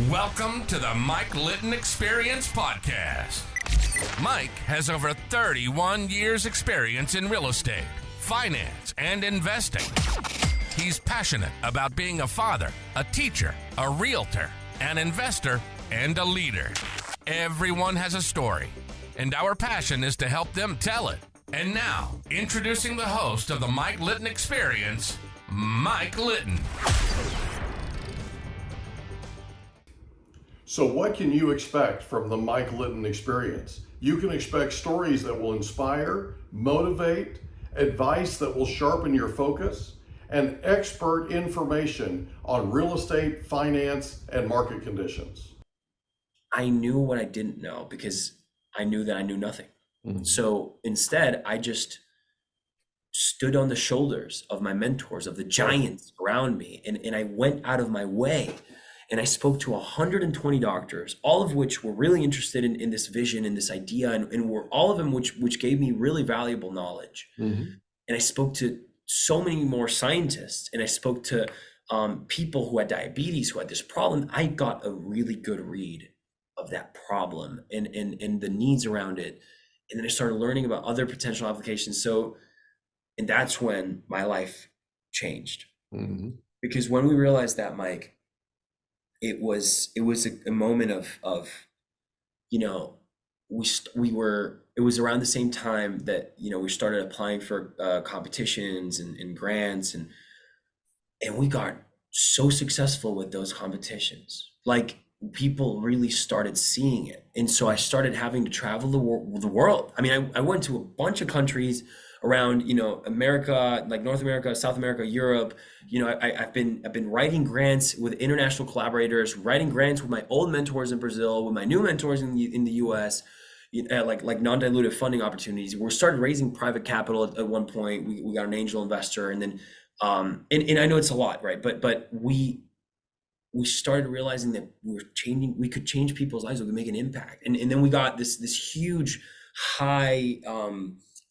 Welcome to the Mike Litton Experience Podcast. Mike has over 31 years experience in real estate, finance, and investing. He's passionate about being a father, a teacher, a realtor, an investor, and a leader. Everyone has a story, and our passion is to help them tell it. And now, introducing the host of the Mike Litton Experience, Mike Litton. So what can you expect from the Mike Litton Experience? You can expect stories that will inspire, motivate, advice that will sharpen your focus, and expert information on real estate, finance, and market conditions. I knew what I didn't know because I knew that I knew nothing. Mm-hmm. So instead, I just stood on the shoulders of my mentors, of the giants around me, and I went out of my way. And I spoke to 120 doctors, all of which were really interested in this vision and this idea, and were all of them which gave me really valuable knowledge. Mm-hmm. And I spoke to so many more scientists, and I spoke to people who had diabetes, who had this problem. I got a really good read of that problem and the needs around it. And then I started learning about other potential applications. And that's when my life changed. Mm-hmm. Because when we realized that, Mike, it was a moment of it was around the same time that we started applying for competitions and grants, and we got so successful with those competitions. Like, people really started seeing it, and so I started having to travel the world. I mean, I went to a bunch of countries around America, like North America, South America, Europe. I've been writing grants with international collaborators, writing grants with my old mentors in Brazil, with my new mentors in the US, like non-dilutive funding opportunities. We started raising private capital at one point. We got an angel investor, and then and I know it's a lot, right? But we started realizing that we could change people's lives, we could make an impact. And then we got this huge high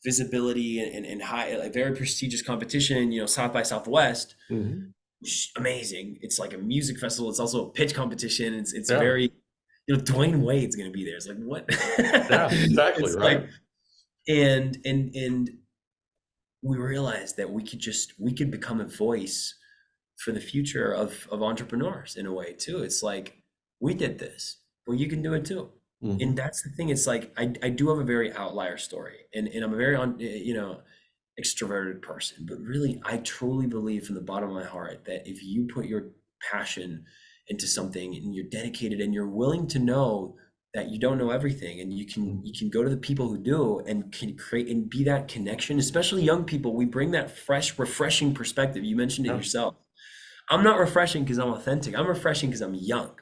visibility and high, like, very prestigious competition, South by Southwest, mm-hmm. which is amazing. It's like a music festival. It's also a pitch competition. It's yeah. very, Dwayne Wade's going to be there. It's like, what? Yeah, exactly. It's right. Like, and we realized that we could become a voice for the future of entrepreneurs in a way too. It's like, we did this, well, you can do it too. Mm-hmm. And that's the thing. It's like, I do have a very outlier story, and I'm a very extroverted person, but really, I truly believe from the bottom of my heart that if you put your passion into something and you're dedicated and you're willing to know that you don't know everything, and you can go to the people who do and can create and be that connection, especially young people. We bring that fresh, refreshing perspective. You mentioned it yourself. I'm not refreshing because I'm authentic. I'm refreshing because I'm young.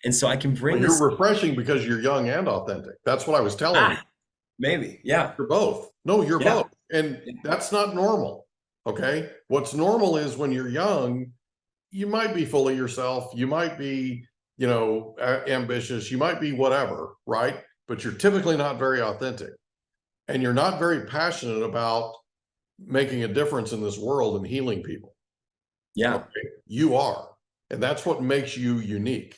And so I can bring this. You're refreshing because you're young and authentic. That's what I was telling you. Maybe. Yeah. You're both. No, you're both. And that's not normal. Okay. What's normal is when you're young, you might be full of yourself. You might be, ambitious. You might be whatever, right? But you're typically not very authentic. And you're not very passionate about making a difference in this world and healing people. Yeah. Okay? You are. And that's what makes you unique.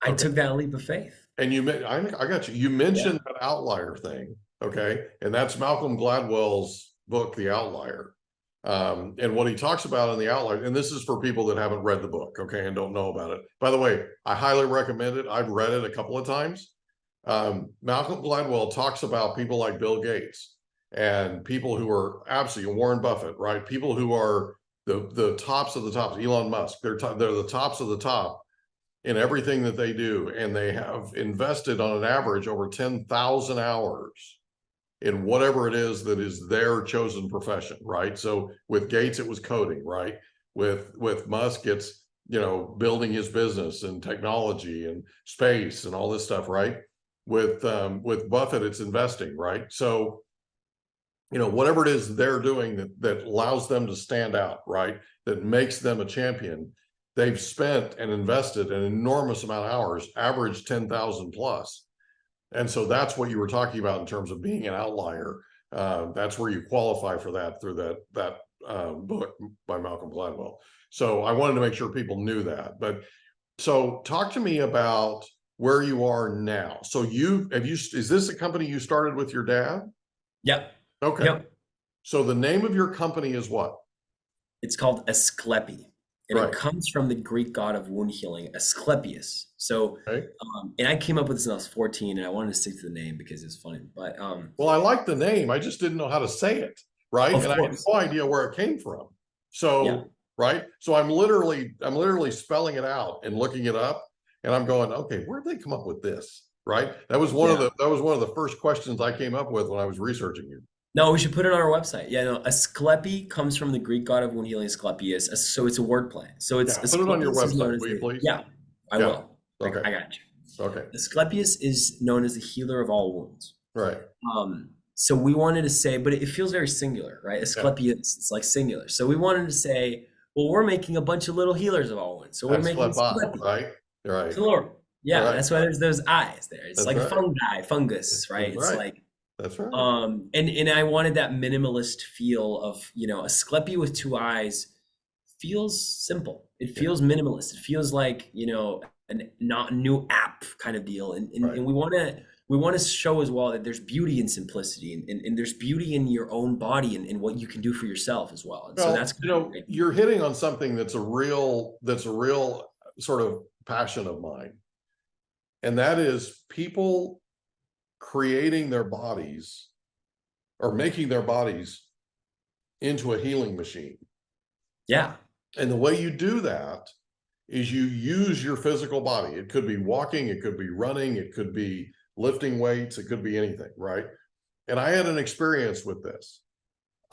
I took that leap of faith. And I got you. You mentioned that outlier thing, okay? And that's Malcolm Gladwell's book, The Outlier. And what he talks about in The Outlier, and this is for people that haven't read the book, okay, and don't know about it. By the way, I highly recommend it. I've read it a couple of times. Malcolm Gladwell talks about people like Bill Gates and people who are absolutely, Warren Buffett, right? People who are the tops of the tops, Elon Musk, they're the tops of the top in everything that they do, and they have invested on an average over 10,000 hours in whatever it is that is their chosen profession, right? So with Gates, it was coding, right? With Musk, it's building his business and technology and space and all this stuff, right? With Buffett, it's investing, right? So whatever it is they're doing that allows them to stand out, right? That makes them a champion. They've spent and invested an enormous amount of hours, average 10,000 plus. And so that's what you were talking about in terms of being an outlier. That's where you qualify for that through that book by Malcolm Gladwell. So I wanted to make sure people knew that. But So talk to me about where you are now. So is this a company you started with your dad? Yep. Okay. Yep. So the name of your company is what? It's called Asclepi, and Right. it comes from the Greek god of wound healing, Asclepius. So, Okay. and I came up with this when I was 14, and I wanted to stick to the name because it's funny. But Well, I like the name. I just didn't know how to say it. Right. of And I had course, no idea where it came from. yeah, So, right. So I'm literally spelling it out and looking it up, and I'm going, okay, where'd they come up with this? Right. That was one of the first questions I came up with when I was researching you. no, we should put it on our website. Yeah, no, Asclepi comes from the Greek god of wound healing, Asclepius. So it's a word play. So it's Put it on your Asclepius is known website, as will you please? yeah, I Yeah. will. Okay. I got you. Okay. Asclepius is known as the healer of all wounds. Right. So we wanted to say, but it feels very singular, right? Asclepius, it's like singular. So we wanted to say, well, we're making a bunch of little healers of all wounds. So we're making Asclepi, right? Right. plural. Yeah, Right. that's why there's those eyes there. It's That's like right. fungus, right? That's It's right. like That's right. and I wanted that minimalist feel of, Asclepi with two eyes feels simple. It feels minimalist. It feels like, a not new app kind of deal. And Right. and we want to show as well that there's beauty in simplicity and there's beauty in your own body and what you can do for yourself as well. And so Well, that's you're hitting on something that's a real sort of passion of mine. And that is people creating their bodies or making their bodies into a healing machine. yeah. And the way you do that is you use your physical body. It could be walking, it could be running, it could be lifting weights, it could be anything, right? And I had an experience with this.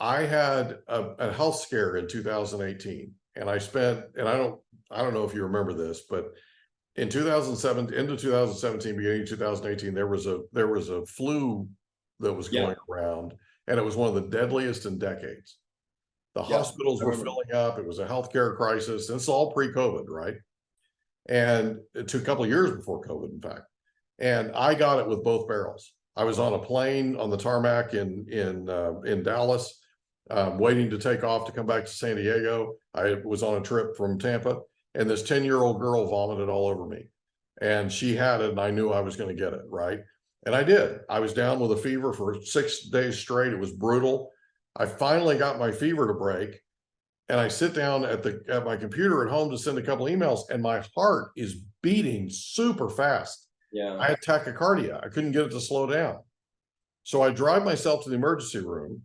I had a health scare in 2018, and I don't know if you remember this, but in 2007, into 2017, beginning of 2018, there was a flu that was going around, and it was one of the deadliest in decades. The hospitals were filling up. It was a healthcare crisis. It's all pre-COVID, right? And it took a couple of years before COVID, in fact. And I got it with both barrels. I was on a plane on the tarmac in Dallas, waiting to take off to come back to San Diego. I was on a trip from Tampa, and this 10-year-old girl vomited all over me. And she had it, and I knew I was going to get it, right? And I did. I was down with a fever for 6 days straight. It was brutal. I finally got my fever to break, and I sit down at my computer at home to send a couple emails, and my heart is beating super fast. Yeah. I had tachycardia. I couldn't get it to slow down. So I drive myself to the emergency room,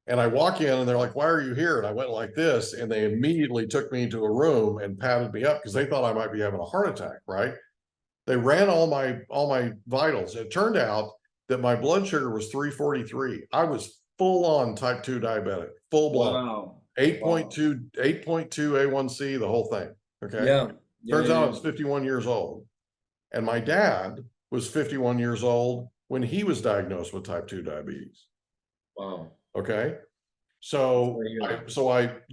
and I walk in, and they're like, "Why are you here?" And I went like this, and they immediately took me into a room and patted me up because they thought I might be having a heart attack, right? They ran all my vitals. It turned out that my blood sugar was 343. I was full on type 2 diabetic, full blown. Wow. 8.2 A1C, the whole thing. Okay. Yeah. Turns out I was 51 years old. And my dad was 51 years old when he was diagnosed with type 2 diabetes. Wow. Okay. So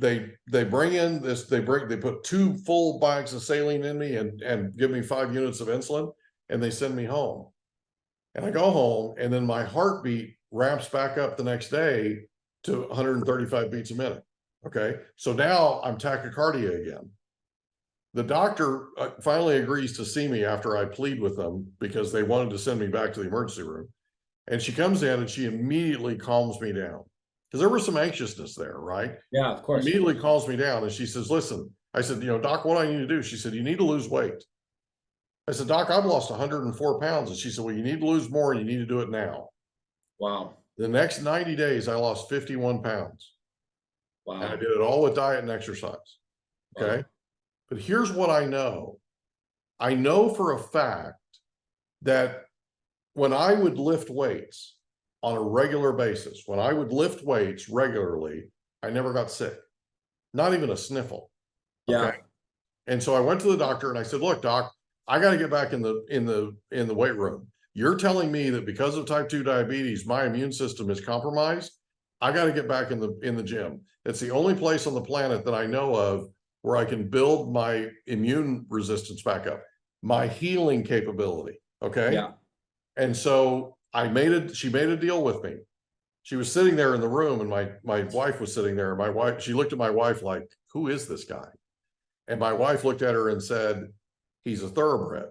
they bring in this, they put 2 full bags of saline in me and give me 5 units of insulin, and they send me home. And I go home, and then my heartbeat ramps back up the next day to 135 beats a minute. Okay. So now I'm tachycardia again. The doctor finally agrees to see me after I plead with them because they wanted to send me back to the emergency room. And she comes in and she immediately calms me down because there was some anxiousness there, right? Yeah, of course. Immediately calms me down and she says, "Listen," I said, "Doc, what do I need to do?" She said, "You need to lose weight." I said, "Doc, I've lost 104 pounds. And she said, "Well, you need to lose more and you need to do it now." Wow. The next 90 days, I lost 51 pounds. Wow. And I did it all with diet and exercise. Okay. Wow. But here's what I know. I know for a fact that when I would lift weights on a regular basis, when I would lift weights regularly, I never got sick, not even a sniffle. Okay. Yeah. And so I went to the doctor and I said, "Look, doc, I got to get back in the weight room. You're telling me that because of type 2 diabetes, my immune system is compromised. I got to get back in the gym. It's the only place on the planet that I know of where I can build my immune resistance back up, my healing capability." Okay. Yeah. And so she made a deal with me. She was sitting there in the room, and my wife was sitting there. She looked at my wife like, "Who is this guy?" And my wife looked at her and said, he's a thoroughbred.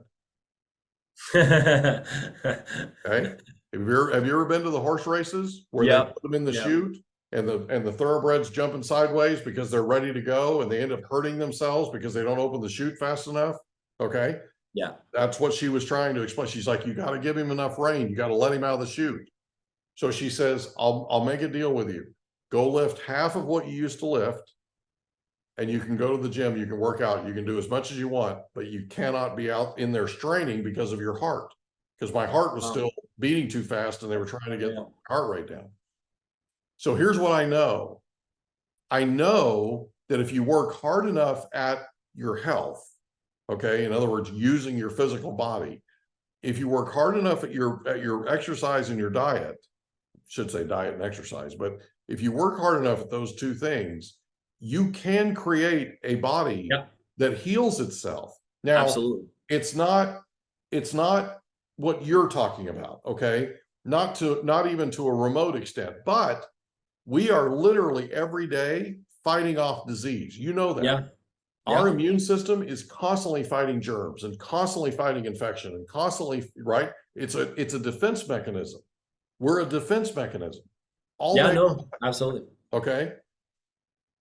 Yeah. Okay. Have you ever been to the horse races where they put them in the chute and the thoroughbreds jumping sideways because they're ready to go and they end up hurting themselves because they don't open the chute fast enough? Okay. Yeah. That's what she was trying to explain. She's like, you got to give him enough rein. You got to let him out of the chute. So she says, I'll make a deal with you. Go lift half of what you used to lift, and you can go to the gym, you can work out, you can do as much as you want, but you cannot be out in there straining because of your heart. Because my heart was still beating too fast and they were trying to get the heart rate down. So here's what I know. I know that if you work hard enough at your health, okay, in other words, using your physical body, if you work hard enough at your exercise and your diet, should say diet and exercise, but if you work hard enough at those two things, you can create a body that heals itself. Now, absolutely, it's not what you're talking about, okay? Not even to a remote extent, but we are literally every day fighting off disease. You know that. Yeah. Our immune system is constantly fighting germs and constantly fighting infection and constantly, right? It's a defense mechanism. We're a defense mechanism. Absolutely. Okay.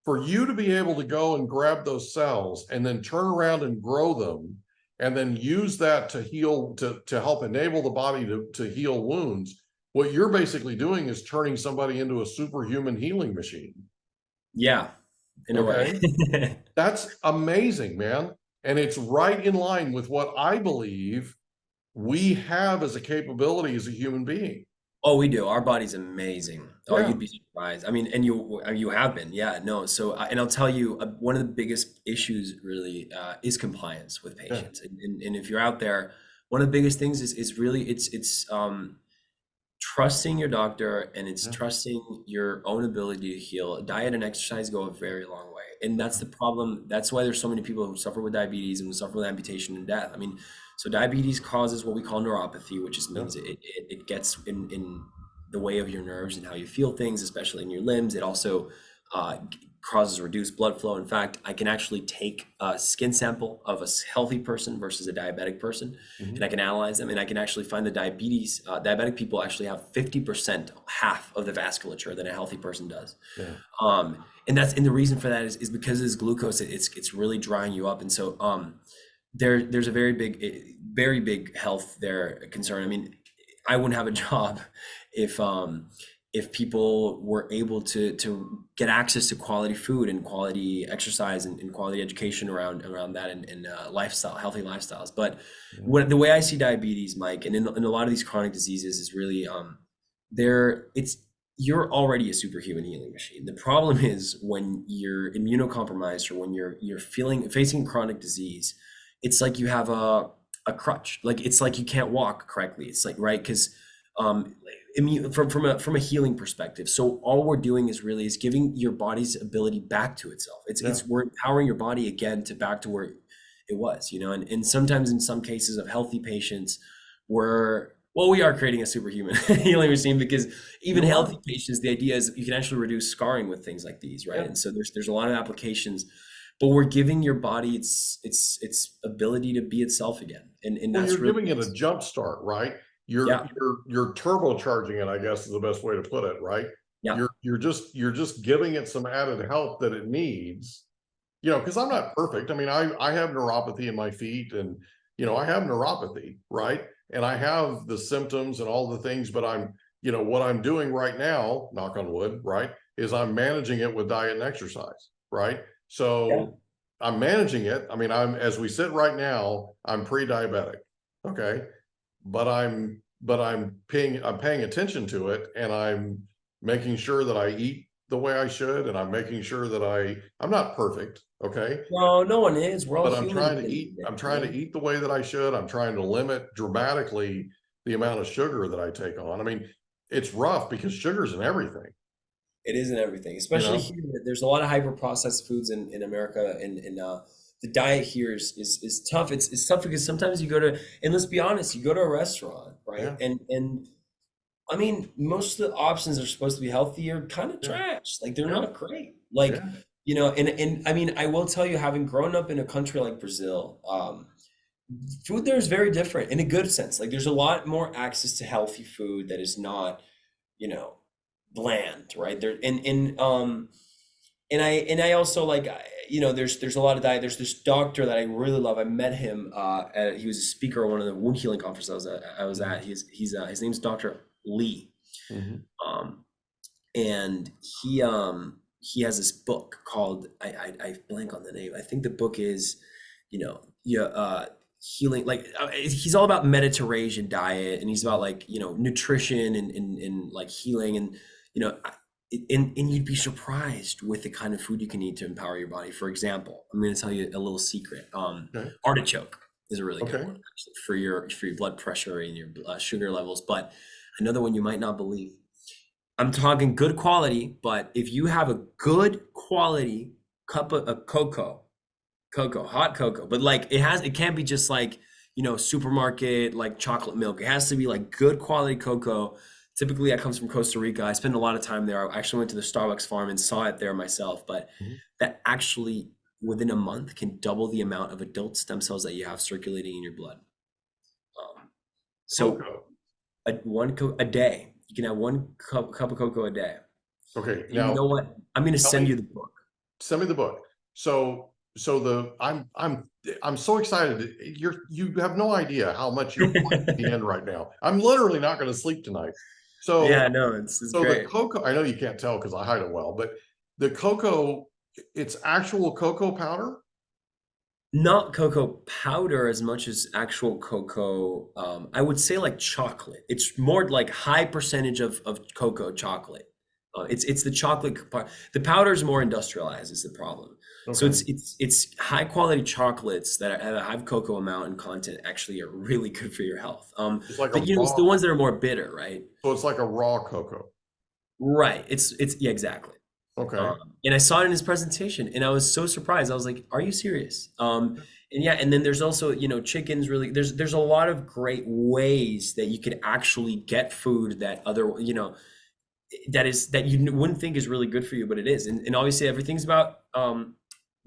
For you to be able to go and grab those cells and then turn around and grow them and then use that to heal, to help enable the body to heal wounds, what you're basically doing is turning somebody into a superhuman healing machine. Yeah, in a way. That's amazing, man. And it's right in line with what I believe we have as a capability as a human being. Oh, we do. Our body's amazing. Oh, you'd be surprised. I mean, and you have been. Yeah, no. So, and I'll tell you, one of the biggest issues really is compliance with patients. And if you're out there, one of the biggest things is really it's trusting your doctor, and it's trusting your own ability to heal. Diet and exercise go a very long way. And that's the problem. That's why there's so many people who suffer with diabetes and who suffer with amputation and death. I mean, so diabetes causes what we call neuropathy, which just means it gets in the way of your nerves and how you feel things, especially in your limbs. It also causes reduced blood flow. In fact, I can actually take a skin sample of a healthy person versus a diabetic person, and I can analyze them, and I can actually find the diabetic people actually have 50%, half of the vasculature that a healthy person does. And the reason for that is because of this glucose, it's really drying you up. And so there's a very big health concern. I mean, I wouldn't have a job if people were able to get access to quality food and quality exercise and quality education around that and lifestyle, healthy lifestyles. But the way I see diabetes, Mike, and in a lot of these chronic diseases is really you're already a superhuman healing machine. The problem is when you're immunocompromised or when you're facing chronic disease, it's like you have a crutch. Like it's like you can't walk correctly. It's like, right? Because from a healing perspective. So all we're doing is giving your body's ability back to itself. We're empowering your body again back to where it was, and sometimes in some cases of healthy patients, we are creating a superhuman healing machine, because even healthy patients, the idea is you can actually reduce scarring with things like these, right? And so there's a lot of applications, but we're giving your body its ability to be itself again. And that's you're giving it a jump start, right? You're turbocharging it, I guess is the best way to put it, right? Yeah. You're just giving it some added help that it needs, because I'm not perfect. I mean, I have neuropathy in my feet, and I have neuropathy, right? And I have the symptoms and all the things, but what I'm doing right now, knock on wood, right, is I'm managing it with diet and exercise, right? So I'm managing it. I mean, as we sit right now, I'm pre-diabetic, okay? But I'm paying attention to it, and I'm making sure that I eat the way I should, and I'm making sure that I'm not perfect, okay? No, no one is. We're all but I'm trying to eat the way that I should. I'm trying to limit dramatically the amount of sugar that I take on. I mean, it's rough because sugar's in everything. It is in everything, especially here. There's a lot of hyper processed foods in America, and the diet here is tough. It's tough because sometimes you go to, and let's be honest, you go to a restaurant, right? And I mean, most of the options are supposed to be healthy are kind of trash. Like they're not great. Like, and I mean, I will tell you, having grown up in a country like Brazil, Food there is very different in a good sense. Like there's a lot more access to healthy food that is not, you know, bland, right? There and I also like there's a lot of diet. There's this doctor that I really love. I met him he was a speaker at one of the wound healing conferences I was at. He's his name's Dr. Lee. Mhm. And he has this book called I blank on the name. I think the book is, healing, like he's all about Mediterranean diet, and he's about like, nutrition and like healing, and and you'd be surprised with the kind of food you can eat to empower your body. For example, I'm going to tell you a little secret. Okay. Artichoke is a really good Okay. one actually, for your blood pressure and your sugar levels. But another one you might not believe. I'm talking good quality, but if you have a good quality cup of hot cocoa, but like it can't be just like, supermarket like chocolate milk. It has to be like good quality cocoa. Typically that comes from Costa Rica. I spent a lot of time there. I actually went to the Starbucks farm and saw it there myself, but Mhm. that actually within a month can double the amount of adult stem cells that you have circulating in your blood. So Cocoa. a day, you can have one cup of cocoa a day. Okay. And Now you know what? I'm going to tell send me, you the book. send me the book. I'm so excited. You have no idea how much you're playing at the end right now. I'm literally not going to sleep tonight. So Yeah, no, it's so the great. cocoa, I know you can't tell because I hide it well, but the cocoa, it's actual cocoa powder. Not cocoa powder as much as actual cocoa. I would say like chocolate. It's more like high percentage of cocoa chocolate. It's the chocolate part. The powder is more industrialized is the problem. So Okay. it's high quality chocolates that have cocoa amount and content actually are really good for your health. It's like a But it's the raw, ones that are more bitter, right? so it's like a raw cocoa. Right. It's yeah, exactly. Okay. And I saw it in his presentation and I was so surprised. I was like, are you serious? And yeah, and then there's also, chickens really, there's a lot of great ways that you could actually get food that that you wouldn't think is really good for you, but it is. And obviously everything's about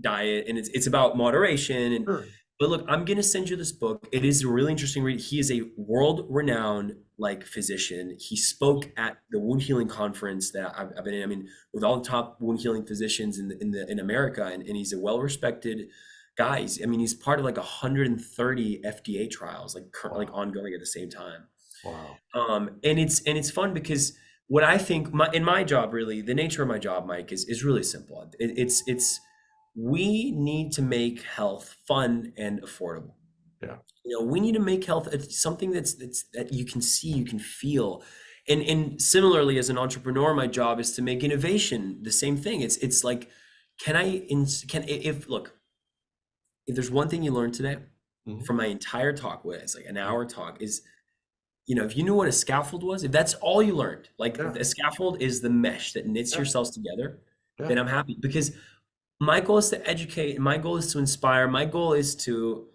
diet, and it's about moderation. And Sure. but look, I'm gonna send you this book. It is a really interesting read. He is a world-renowned like physician. He spoke at the wound healing conference that I've been in. I mean, with all the top wound healing physicians in America, and he's a well-respected guy. He's part of like 130 FDA trials, like like ongoing at the same time. Wow. And it's fun because what I think in my job, really, the nature of my job, Mike, is really simple. It's we need to make health fun and affordable. Yeah. We need to make health something that you can see, you can feel. And similarly, as an entrepreneur, my job is to make innovation the same thing. It's like, look, if there's one thing you learned today Mhm. from my entire talk, it's like an hour talk, is if you knew what a scaffold was, if that's all you learned, like Yeah. a scaffold is the mesh that knits Yeah. your cells together, Yeah. then I'm happy, because my goal is to educate, my goal is to inspire, my goal is to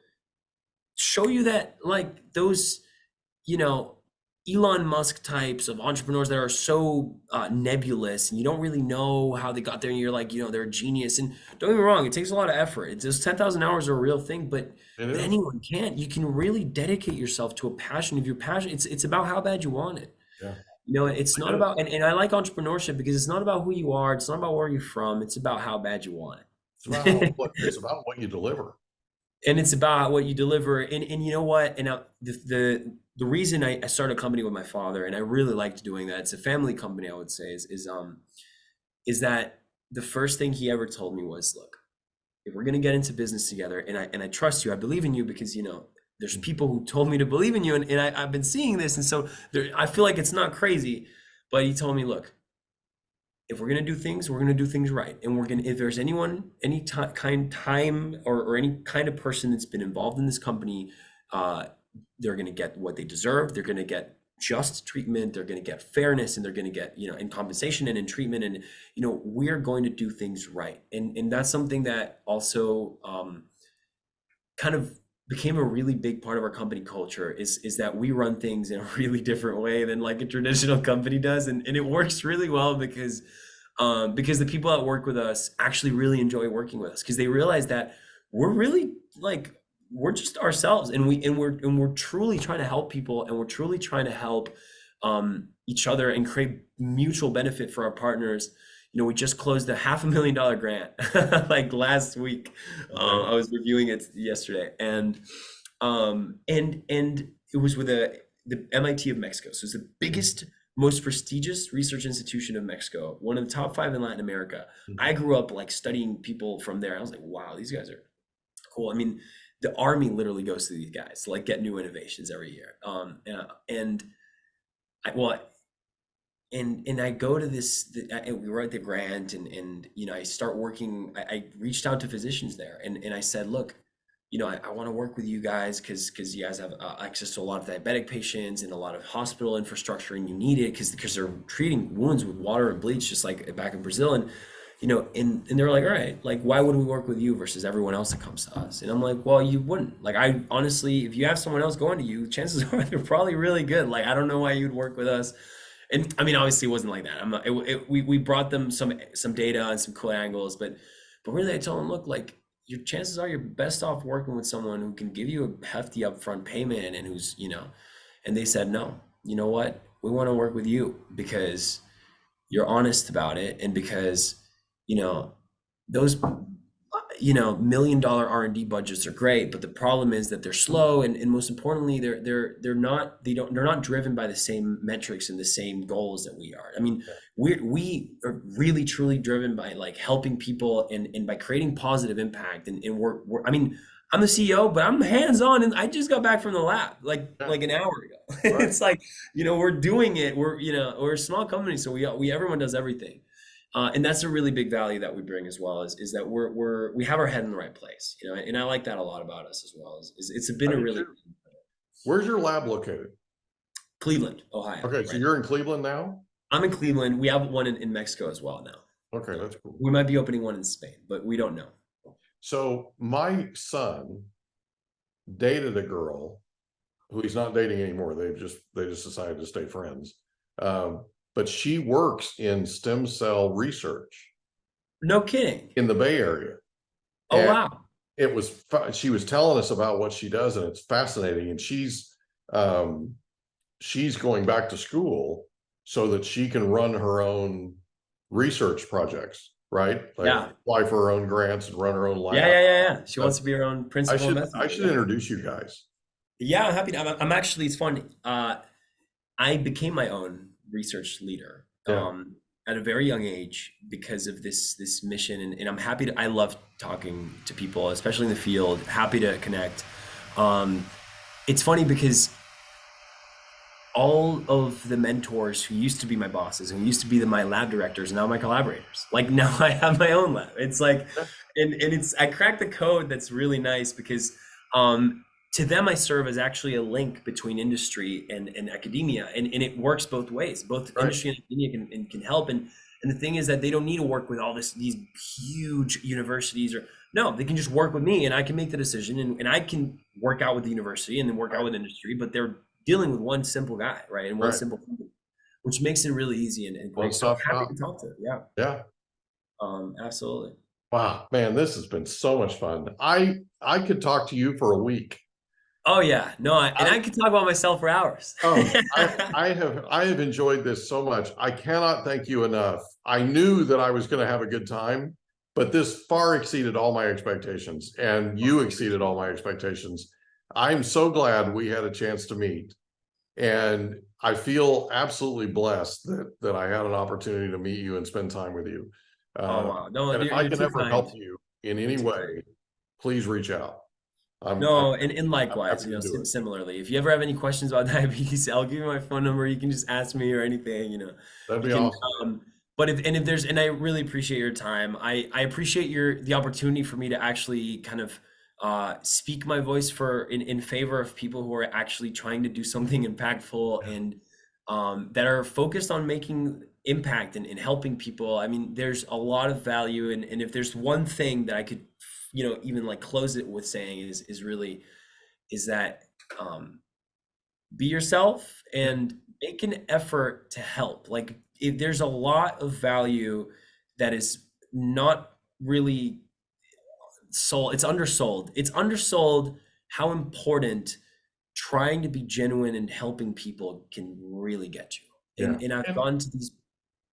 show you that like those, Elon Musk types of entrepreneurs that are so nebulous, and you don't really know how they got there, and you're like, they're a genius. And don't get me wrong, it takes a lot of effort. It's just 10,000 hours are a real thing, but It is. anyone can. You can really dedicate yourself to a passion. If you're passionate, it's about how bad you want it. Yeah. It's not about, and I like entrepreneurship because it's not about who you are, it's not about where you're from, it's about how bad you want it. It's about what you deliver. And it's about what you deliver. And you know what? And the reason I started a company with my father, and I really liked doing that, it's a family company, I would say, is that the first thing he ever told me was, look, if we're gonna get into business together, and I trust you, I believe in you, because there's people who told me to believe in you, and I've been seeing this, and so I feel like it's not crazy. But he told me, look, if we're gonna do things, we're gonna do things right, and if there's anyone, any time or any kind of person that's been involved in this company, they're gonna get what they deserve. They're gonna get just treatment. They're gonna get fairness, and they're gonna get in compensation and in treatment, and we're going to do things right. And that's something that also kind of became a really big part of our company culture, is that we run things in a really different way than like a traditional company does, and it works really well because the people that work with us actually really enjoy working with us, because they realize that we're really like we're just ourselves, and we're truly trying to help people, and we're truly trying to help each other and create mutual benefit for our partners. We just closed a $500,000 grant like last week. I was reviewing it yesterday, and it was with the MIT of Mexico. So it's the biggest, most prestigious research institution of Mexico, one of the top 5 in Latin America. I grew up like studying people from there. I was like, wow, these guys are cool. I mean, the army literally goes to these guys to like get new innovations every year. And I go to we write the grant, and I start working. I reached out to physicians there, and I said, look, I want to work with you guys because you guys have access to a lot of diabetic patients and a lot of hospital infrastructure, and you need it because they're treating wounds with water and bleach, just like back in Brazil. And and they were like, all right, like, why would we work with you versus everyone else that comes to us? And I'm like, well, you wouldn't. Like, I honestly, if you have someone else going to you, chances are they're probably really good. Like, I don't know why you'd work with us. And I mean, obviously, it wasn't like that. We brought them some data and some cool angles, but really, I told them, look, like, your chances are you're best off working with someone who can give you a hefty upfront payment and who's, and they said, no, you know what? We want to work with you because you're honest about it, and because, those, $1 million R&D budgets are great, but the problem is that they're slow, and most importantly, they're not driven by the same metrics and the same goals that we are. I mean, we are really truly driven by like helping people and by creating positive impact. And we're I mean, I'm the CEO, but I'm hands-on, and I just got back from the lab like an hour ago. Right. It's like, we're doing it. We're a small company, so we everyone does everything. And that's a really big value that we bring as well, is that we have our head in the right place, and I like that a lot about us as well. It's been a really. Where's your lab located? Cleveland, Ohio. Okay, right? So you're in Cleveland now? I'm in Cleveland. We have one in Mexico as well now. Okay, that's cool. We might be opening one in Spain, but we don't know. So my son dated a girl who he's not dating anymore. They just decided to stay friends. But she works in stem cell research. No kidding. In the Bay Area. Oh, and wow. She was telling us about what she does, and it's fascinating. And she's going back to school so that she can run her own research projects, right? Like apply for her own grants and run her own lab. Yeah. She wants to be her own principal. I should introduce you guys. Yeah, I'm happy to. I'm actually, it's fun. I became my own research leader at a very young age because of this mission, and I'm happy to. I love talking to people, especially in the field. Happy to connect. It's funny because all of the mentors who used to be my bosses and who used to be my lab directors are now my collaborators. Like, now I have my own lab. It's like, and it's, I cracked the code that's really nice because to them, I serve as actually a link between industry and academia, and it works both ways. Both industry and academia can help. And the thing is that they don't need to work with all these huge universities, or no, they can just work with me, and I can make the decision, and I can work out with the university and then work out with industry. But they're dealing with one simple guy, right, and one simple company, which makes it really easy and great. So happy to talk to it. Yeah. Absolutely. Wow, man, this has been so much fun. I could talk to you for a week. Oh yeah, no, I could talk about myself for hours. I have enjoyed this so much. I cannot thank you enough. I knew that I was going to have a good time, but this far exceeded all my expectations, and you exceeded all my expectations. I'm so glad we had a chance to meet, and I feel absolutely blessed that I had an opportunity to meet you and spend time with you. Oh wow, no, and if I can ever help you in any way, please reach out. And likewise, similarly, if you ever have any questions about diabetes, I'll give you my phone number. You can just ask me or anything, That'd be awesome. But and I really appreciate your time. I appreciate the opportunity for me to actually kind of speak my voice in favor of people who are actually trying to do something impactful and that are focused on making impact and helping people. I mean, there's a lot of value, and if there's one thing that I could even like close it with saying is that be yourself and make an effort to help. Like, if there's a lot of value that is not really sold, it's undersold how important trying to be genuine and helping people can really get you. And I've gone to these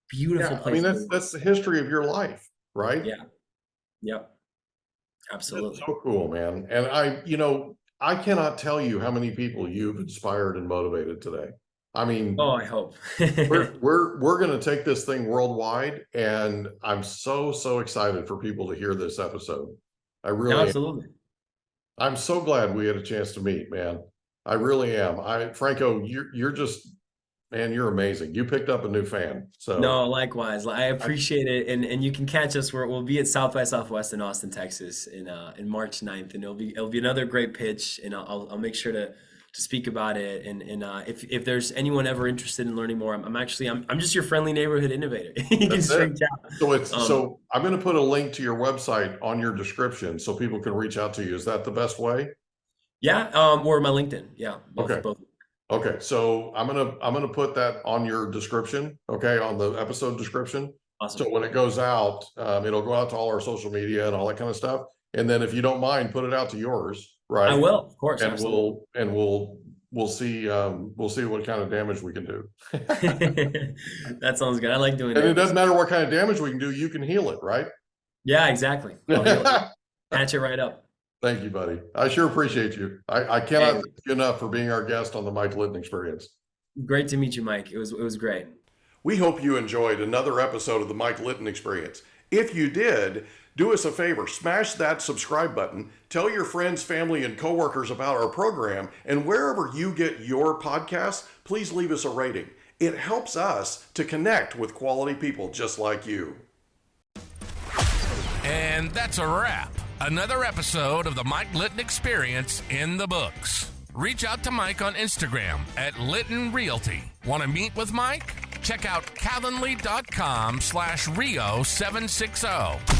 beautiful places. I mean, that's the history of your life, right? Yeah. Yep. Absolutely. That's so cool, man. And I cannot tell you how many people you've inspired and motivated today. I mean, oh, I hope. we're going to take this thing worldwide, and I'm so excited for people to hear this episode. I really absolutely. I'm so glad we had a chance to meet, man. I really am. Franco, you're just, man, you're amazing. You picked up a new fan. So no, likewise. I appreciate it. And you can catch us where we'll be at South by Southwest in Austin, Texas in March 9th. And it'll be another great pitch, and I'll make sure to speak about it. And if there's anyone ever interested in learning more, I'm just your friendly neighborhood innovator. You can just reach out. So I'm going to put a link to your website on your description so people can reach out to you. Is that the best way? Yeah. Or my LinkedIn. Yeah. Both. Okay. So I'm going to put that on your description. Okay. On the episode description. Awesome. So when it goes out, it'll go out to all our social media and all that kind of stuff. And then if you don't mind, put it out to yours. Right. I will, of course. And we'll see what kind of damage we can do. That sounds good. I like doing that. And it doesn't matter what kind of damage we can do, you can heal it, right? Yeah, exactly. Patch it right up. Thank you, buddy. I sure appreciate you. I cannot thank you enough for being our guest on the Mike Litton Experience. Great to meet you, Mike. It was great. We hope you enjoyed another episode of the Mike Litton Experience. If you did, do us a favor, smash that subscribe button, tell your friends, family, and coworkers about our program, and wherever you get your podcasts, please leave us a rating. It helps us to connect with quality people just like you. And that's a wrap. Another episode of the Mike Litton Experience in the books. Reach out to Mike on Instagram at Litton Realty. Want to meet with Mike? Check out calendly.com/Rio760.